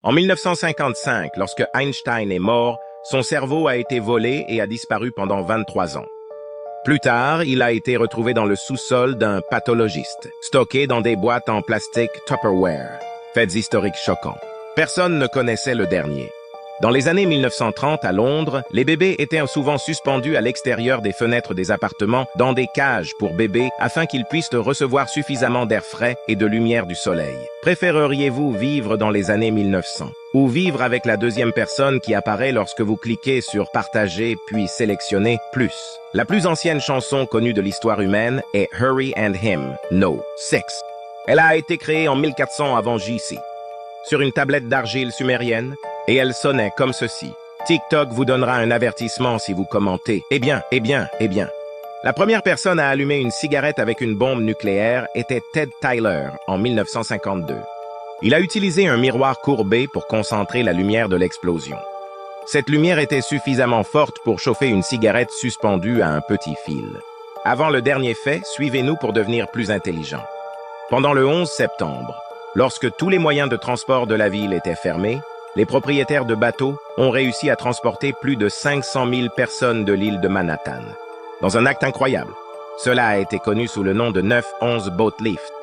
En 1955, lorsque Einstein est mort, son cerveau a été volé et a disparu pendant 23 ans. Plus tard, il a été retrouvé dans le sous-sol d'un pathologiste, stocké dans des boîtes en plastique Tupperware. Faits historiques choquants. Personne ne connaissait le dernier. Dans les années 1930 à Londres, les bébés étaient souvent suspendus à l'extérieur des fenêtres des appartements dans des cages pour bébés afin qu'ils puissent recevoir suffisamment d'air frais et de lumière du soleil. Préféreriez-vous vivre dans les années 1900 ou vivre avec la deuxième personne qui apparaît lorsque vous cliquez sur Partager puis sélectionnez Plus? La plus ancienne chanson connue de l'histoire humaine est Hurry and Him, No. 6. Elle a été créée en 1400 avant J.C. sur une tablette d'argile sumérienne, et elle sonnait comme ceci. TikTok vous donnera un avertissement si vous commentez. Eh bien. La première personne à allumer une cigarette avec une bombe nucléaire était Ted Tyler en 1952. Il a utilisé un miroir courbé pour concentrer la lumière de l'explosion. Cette lumière était suffisamment forte pour chauffer une cigarette suspendue à un petit fil. Avant le dernier fait, suivez-nous pour devenir plus intelligent. Pendant le 11 septembre, lorsque tous les moyens de transport de la ville étaient fermés, les propriétaires de bateaux ont réussi à transporter plus de 500 000 personnes de l'île de Manhattan. Dans un acte incroyable, cela a été connu sous le nom de 9-11 Boat Lift.